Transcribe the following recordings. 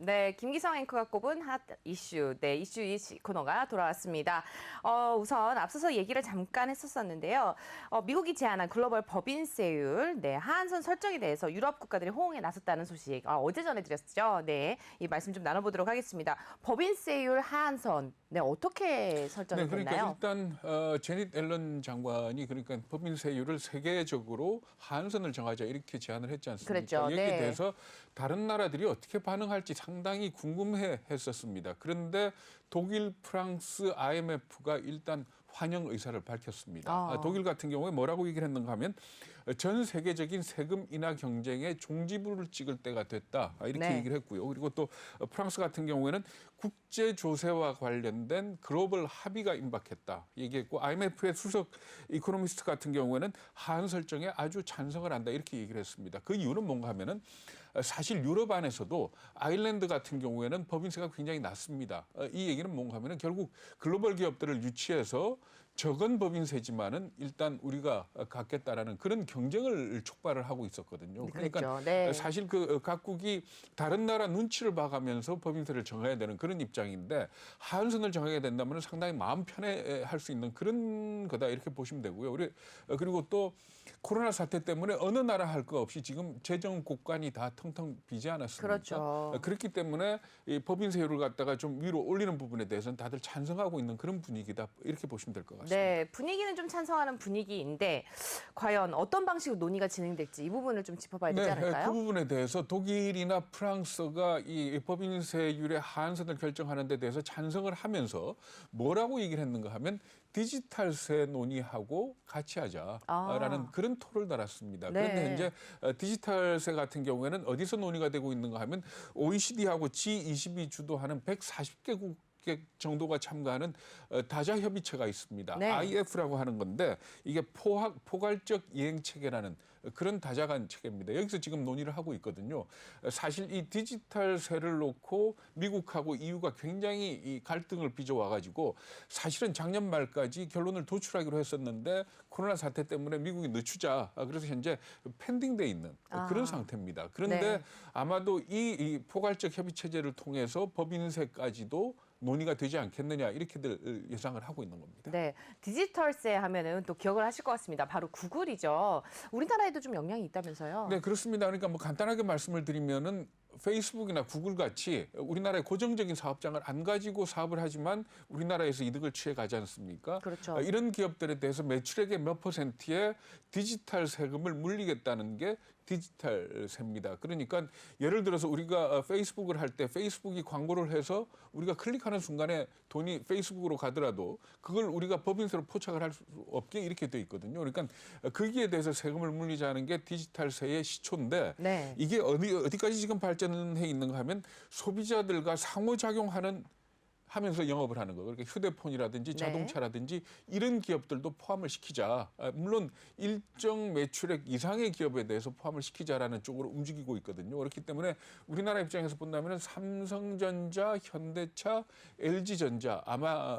네, 김기성 앵커가 꼽은 핫 이슈, 네, 이슈 코너가 돌아왔습니다. 우선 앞서서 얘기를 잠깐 했었었는데요. 미국이 제안한 글로벌 법인세율, 네, 하한선 설정에 대해서 유럽 국가들이 호응에 나섰다는 소식, 어제 전해드렸죠. 네, 이 말씀 좀 나눠보도록 하겠습니다. 법인세율 하한선, 네, 어떻게 설정이 네, 그러니까 됐나요? 일단 제닛 앨런 장관이 그러니까 법인세율을 세계적으로 하한선을 정하자 이렇게 제안을 했지 않습니까? 그랬죠. 여기에 네. 대해서 다른 나라들이 어떻게 반응할지 상당히 궁금해했었습니다. 그런데 독일, 프랑스, IMF가 일단 환영 의사를 밝혔습니다. 독일 같은 경우에 뭐라고 얘기를 했는가 하면 전 세계적인 세금 인하 경쟁에 종지부를 찍을 때가 됐다. 이렇게 네. 얘기를 했고요. 그리고 또 프랑스 같은 경우에는 국제 조세와 관련된 글로벌 합의가 임박했다. 얘기했고 IMF의 수석 이코노미스트 같은 경우에는 하한 설정에 아주 찬성을 한다. 이렇게 얘기를 했습니다. 그 이유는 뭔가 하면은 사실 유럽 안에서도 아일랜드 같은 경우에는 법인세가 굉장히 낮습니다. 이 얘기는 뭔가 하면은 결국 글로벌 기업들을 유치해서 적은 법인세지만은 일단 우리가 갖겠다라는 그런 경쟁을 촉발을 하고 있었거든요. 그러니까 그랬죠. 네. 사실 그 각국이 다른 나라 눈치를 봐가면서 법인세를 정해야 되는 그런 입장인데 하한선을 정하게 된다면 상당히 마음 편해할 수 있는 그런 거다 이렇게 보시면 되고요. 그리고 또 코로나 사태 때문에 어느 나라 할 거 없이 지금 재정 곳간이 다 텅텅 비지 않았습니까? 그렇죠. 그렇기 때문에 이 법인세율을 갖다가 좀 위로 올리는 부분에 대해서는 다들 찬성하고 있는 그런 분위기다 이렇게 보시면 될 것 같습니다. 네, 분위기는 좀 찬성하는 분위기인데 과연 어떤 방식으로 논의가 진행될지 이 부분을 좀 짚어봐야 되지 않을까요? 그 부분에 대해서 독일이나 프랑스가 이 법인세율의 하한선을 결정하는 데 대해서 찬성을 하면서 뭐라고 얘기를 했는가 하면 디지털세 논의하고 같이 하자라는 그런 토를 달았습니다. 네. 그런데 현재 디지털세 같은 경우에는 어디서 논의가 되고 있는가 하면 OECD하고 G20이 주도하는 140개국 정도가 참가하는 다자 협의체가 있습니다. 네. IF라고 하는 건데 이게 포괄적 이행 체계라는 그런 다자간 체계입니다. 여기서 지금 논의를 하고 있거든요. 사실 이 디지털세를 놓고 미국하고 EU가 굉장히 이 갈등을 빚어와 가지고 사실은 작년 말까지 결론을 도출하기로 했었는데 코로나 사태 때문에 미국이 늦추자. 그래서 현재 펜딩돼 있는 그런 상태입니다. 그런데 네. 아마도 이 포괄적 협의 체제를 통해서 법인세까지도 논의가 되지 않겠느냐 이렇게들 예상을 하고 있는 겁니다. 네, 디지털세 하면은 또 기억을 하실 것 같습니다. 바로 구글이죠. 우리나라에도 좀 영향이 있다면서요? 네, 그렇습니다. 그러니까 뭐 간단하게 말씀을 드리면은 페이스북이나 구글 같이 우리나라의 고정적인 사업장을 안 가지고 사업을 하지만 우리나라에서 이득을 취해 가지 않습니까? 그렇죠. 이런 기업들에 대해서 매출액의 몇 퍼센트의 디지털 세금을 물리겠다는 게 디지털세입니다. 그러니까 예를 들어서 우리가 페이스북을 할 때 페이스북이 광고를 해서 우리가 클릭하는 순간에 돈이 페이스북으로 가더라도 그걸 우리가 법인세로 포착을 할 수 없게 이렇게 돼 있거든요. 그러니까 거기에 대해서 세금을 물리자는 게 디지털세의 시초인데 네. 이게 어디까지 지금 발전해 있는가 하면 소비자들과 상호작용하는 하면서 영업을 하는 거. 그러니까 휴대폰이라든지 자동차라든지 이런 기업들도 포함을 시키자. 물론 일정 매출액 이상의 기업에 대해서 포함을 시키자라는 쪽으로 움직이고 있거든요. 그렇기 때문에 우리나라 입장에서 본다면 삼성전자, 현대차, LG전자 아마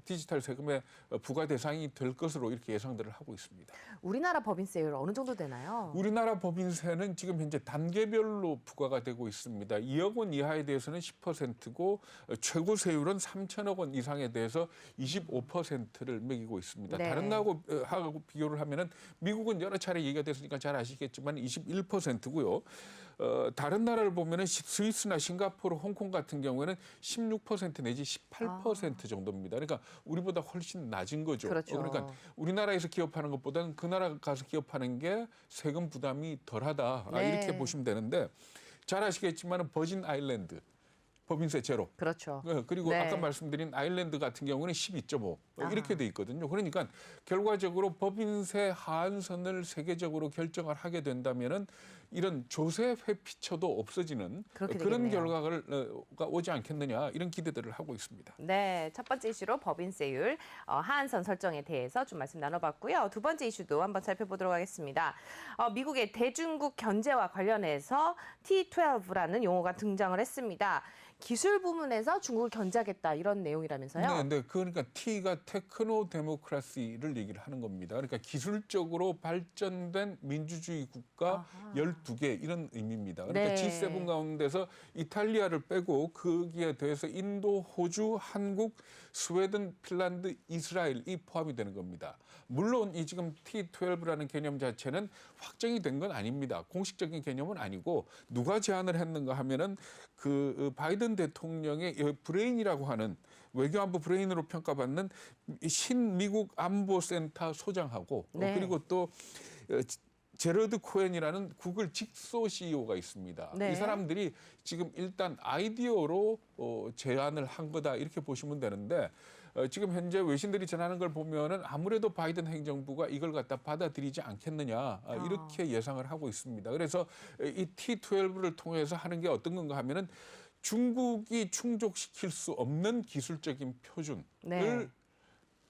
디지털 세금의 부과 대상이 될 것으로 이렇게 예상들을 하고 있습니다. 우리나라 법인세율 어느 정도 되나요? 우리나라 법인세는 지금 현재 단계별로 부과가 되고 있습니다. 2억 원 이하에 대해서는 10%고 최고 세율은 3천억 원 이상에 대해서 25%를 매기고 있습니다. 네. 다른 나라하고 비교를 하면은 미국은 여러 차례 얘기가 됐으니까 잘 아시겠지만 21%고요. 다른 나라를 보면은 스위스나 싱가포르, 홍콩 같은 경우에는 16% 내지 18% 정도입니다. 그러니까 우리보다 훨씬 낮은 거죠. 그렇죠. 그러니까 우리나라에서 기업하는 것보다는 그 나라 가서 기업하는 게 세금 부담이 덜하다. 네. 이렇게 보시면 되는데 잘 아시겠지만 버진 아일랜드 법인세 제로. 그렇죠. 그리고 네. 아까 말씀드린 아일랜드 같은 경우는 12.5 이렇게 돼 있거든요. 그러니까 결과적으로 법인세 하한선을 세계적으로 결정을 하게 된다면은 이런 조세 회피처도 없어지는 그렇게 그런 되겠네요. 결과가 오지 않겠느냐 이런 기대들을 하고 있습니다. 네, 첫 번째 이슈로 법인세율 하한선 설정에 대해서 좀 말씀 나눠봤고요. 두 번째 이슈도 한번 살펴보도록 하겠습니다. 미국의 대중국 견제와 관련해서 T12라는 용어가 등장을 했습니다. 기술 부문에서 중국을 견제하겠다 이런 내용이라면서요? 네, 그러니까 T가 테크노 데모크라시를 얘기를 하는 겁니다. 그러니까 기술적으로 발전된 민주주의 국가 아하. 12개 이런 의미입니다. 그러니까 네. G7 가운데서 이탈리아를 빼고 거기에 대해서 인도, 호주, 한국, 스웨덴, 핀란드, 이스라엘이 포함이 되는 겁니다. 물론 이 지금 T12라는 개념 자체는 확정이 된 건 아닙니다. 공식적인 개념은 아니고 누가 제안을 했는가 하면은 그 바이든 대통령의 브레인이라고 하는 외교안보 브레인으로 평가받는 신미국 안보센터 소장하고 네. 그리고 또 제러드 코엔이라는 구글 직소 CEO가 있습니다. 네. 이 사람들이 지금 일단 아이디어로 제안을 한 거다 이렇게 보시면 되는데 지금 현재 외신들이 전하는 걸 보면은 아무래도 바이든 행정부가 이걸 갖다 받아들이지 않겠느냐 이렇게 예상을 하고 있습니다. 그래서 이 T12를 통해서 하는 게 어떤 건가 하면은 중국이 충족시킬 수 없는 기술적인 표준을 네.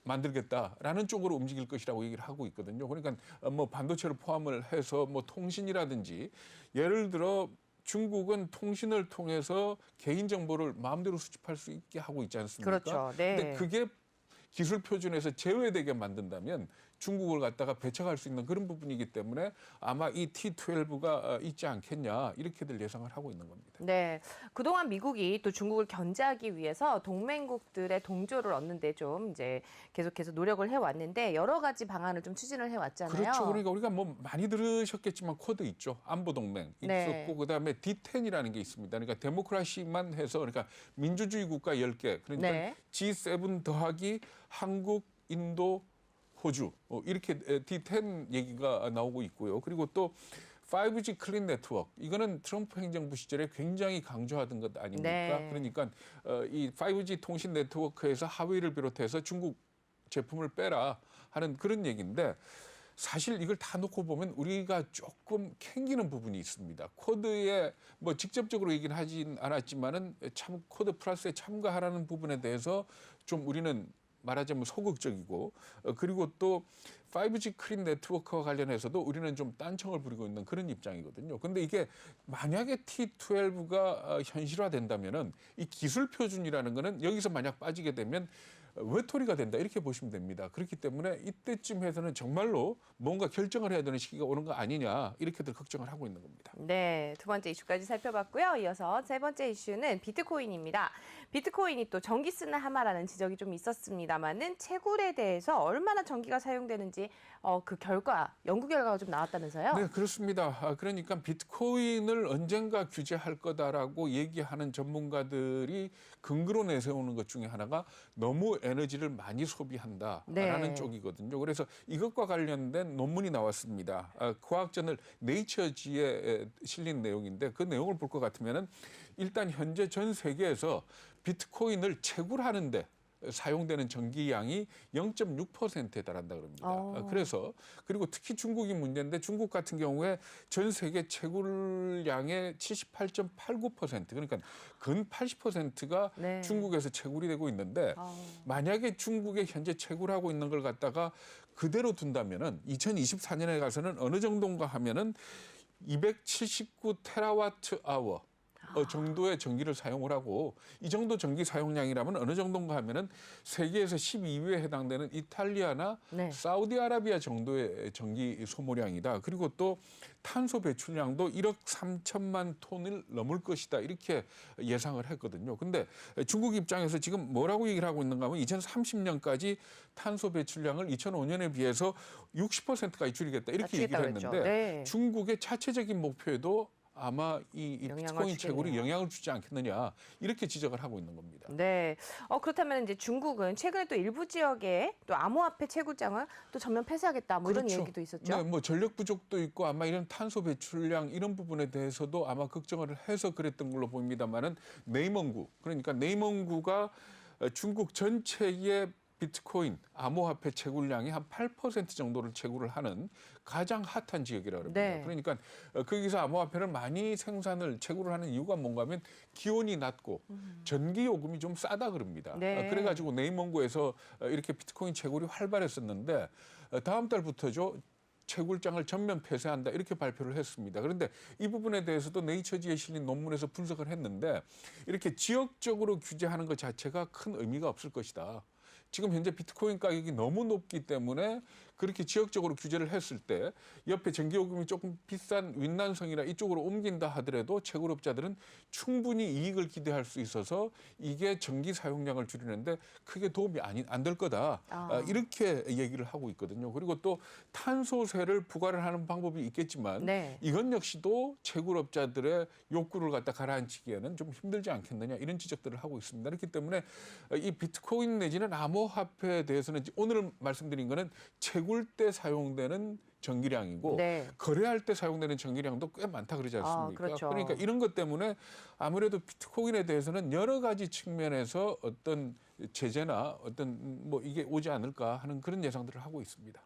만들겠다라는 쪽으로 움직일 것이라고 얘기를 하고 있거든요. 그러니까 뭐 반도체를 포함을 해서 뭐 통신이라든지 예를 들어 중국은 통신을 통해서 개인 정보를 마음대로 수집할 수 있게 하고 있지 않습니까? 그렇죠. 네. 근데 그게 기술 표준에서 제외되게 만든다면 중국을 갖다가 배척할 수 있는 그런 부분이기 때문에 아마 이 T12가 있지 않겠냐 이렇게들 예상을 하고 있는 겁니다. 네. 그동안 미국이 또 중국을 견제하기 위해서 동맹국들의 동조를 얻는데 좀 이제 계속해서 노력을 해왔는데 여러 가지 방안을 좀 추진을 해왔잖아요. 그렇죠. 그러니까 우리가 뭐 많이 들으셨겠지만 쿼드 있죠. 안보 동맹 네. 있었고 그다음에 D10이라는 게 있습니다. 그러니까 데모크라시만 해서 그러니까 민주주의 국가 10개. 그러니까 네. G7 더하기 한국, 인도, 호주 이렇게 D10 얘기가 나오고 있고요. 그리고 또 5G 클린 네트워크 이거는 트럼프 행정부 시절에 굉장히 강조하던 것 아닙니까? 네. 그러니까 이 5G 통신 네트워크에서 하웨이를 비롯해서 중국 제품을 빼라 하는 그런 얘기인데 사실 이걸 다 놓고 보면 우리가 조금 캥기는 부분이 있습니다. 코드에 뭐 직접적으로 얘기는 하진 않았지만은 참 코드 플러스에 참가하라는 부분에 대해서 좀 우리는 말하자면 소극적이고 그리고 또 5G 클린 네트워크와 관련해서도 우리는 좀 딴청을 부리고 있는 그런 입장이거든요. 근데 이게 만약에 T12가 현실화된다면은 이 기술 표준이라는 거는 여기서 만약 빠지게 되면 외톨이가 된다 이렇게 보시면 됩니다. 그렇기 때문에 이때쯤 해서는 정말로 뭔가 결정을 해야 되는 시기가 오는 거 아니냐 이렇게들 걱정을 하고 있는 겁니다. 네, 두 번째 이슈까지 살펴봤고요. 이어서 세 번째 이슈는 비트코인입니다. 비트코인이 또 전기 쓰는 하마라는 지적이 좀 있었습니다만은 채굴에 대해서 얼마나 전기가 사용되는지 그 연구 결과가 좀 나왔다면서요? 네, 그렇습니다. 그러니까 비트코인을 언젠가 규제할 거다라고 얘기하는 전문가들이 근거로 내세우는 것 중에 하나가 너무 에너지를 많이 소비한다라는 네. 쪽이거든요. 그래서 이것과 관련된 논문이 나왔습니다. 과학저널 네이처지에 실린 내용인데 그 내용을 볼 것 같으면은 일단 현재 전 세계에서 비트코인을 채굴하는데 사용되는 전기량이 0.6%에 달한다 그럽니다. 그래서 그리고 특히 중국이 문제인데 중국 같은 경우에 전 세계 채굴량의 78.89% 그러니까 근 80%가 네. 중국에서 채굴이 되고 있는데 만약에 중국에 현재 채굴하고 있는 걸 갖다가 그대로 둔다면은 2024년에 가서는 어느 정도인가 하면은 279 테라와트 아워 정도의 전기를 사용을 하고 이 정도 전기 사용량이라면 어느 정도인가 하면은 세계에서 12위에 해당되는 이탈리아나 네. 사우디아라비아 정도의 전기 소모량이다. 그리고 또 탄소 배출량도 1억 3천만 톤을 넘을 것이다. 이렇게 예상을 했거든요. 근데 중국 입장에서 지금 뭐라고 얘기를 하고 있는가 하면 2030년까지 탄소 배출량을 2005년에 비해서 60%까지 줄이겠다. 이렇게 얘기를 했는데 네. 중국의 자체적인 목표에도 아마 이 영향을 비트코인 채굴이 주겠네요. 영향을 주지 않겠느냐 이렇게 지적을 하고 있는 겁니다. 네. 그렇다면 이제 중국은 최근에 또 일부 지역에 또 암호화폐 채굴장을 또 전면 폐쇄하겠다 뭐 이런 그렇죠. 얘기도 있었죠. 네, 뭐 전력 부족도 있고 아마 이런 탄소 배출량 이런 부분에 대해서도 아마 걱정을 해서 그랬던 걸로 보입니다만은 네이멍구 그러니까 네이멍구가 중국 전체의 비트코인 암호화폐 채굴량이 한 8% 정도를 채굴을 하는 가장 핫한 지역이라고 합니다. 네. 그러니까 거기서 암호화폐를 많이 생산을 채굴을 하는 이유가 뭔가 하면 기온이 낮고 전기 요금이 좀 싸다 그럽니다. 네. 그래가지고 네이멍구에서 이렇게 비트코인 채굴이 활발했었는데 다음 달부터죠. 채굴장을 전면 폐쇄한다 이렇게 발표를 했습니다. 그런데 이 부분에 대해서도 네이처지에 실린 논문에서 분석을 했는데 이렇게 지역적으로 규제하는 것 자체가 큰 의미가 없을 것이다. 지금 현재 비트코인 가격이 너무 높기 때문에 그렇게 지역적으로 규제를 했을 때 옆에 전기요금이 조금 비싼 윈난성이나 이쪽으로 옮긴다 하더라도 채굴업자들은 충분히 이익을 기대할 수 있어서 이게 전기 사용량을 줄이는데 크게 도움이 안 될 거다. 이렇게 얘기를 하고 있거든요. 그리고 또 탄소세를 부과를 하는 방법이 있겠지만 네. 이건 역시도 채굴업자들의 욕구를 갖다 가라앉히기에는 좀 힘들지 않겠느냐 이런 지적들을 하고 있습니다. 그렇기 때문에 이 비트코인 내지는 암호화폐에 대해서는 오늘 말씀드린 거는 채굴 때 사용되는 전기량이고 네. 거래할 때 사용되는 전기량도 꽤 많다 그러지 않습니까? 그렇죠. 그러니까 이런 것 때문에 아무래도 비트코인에 대해서는 여러 가지 측면에서 어떤 제재나 어떤 뭐 이게 오지 않을까 하는 그런 예상들을 하고 있습니다.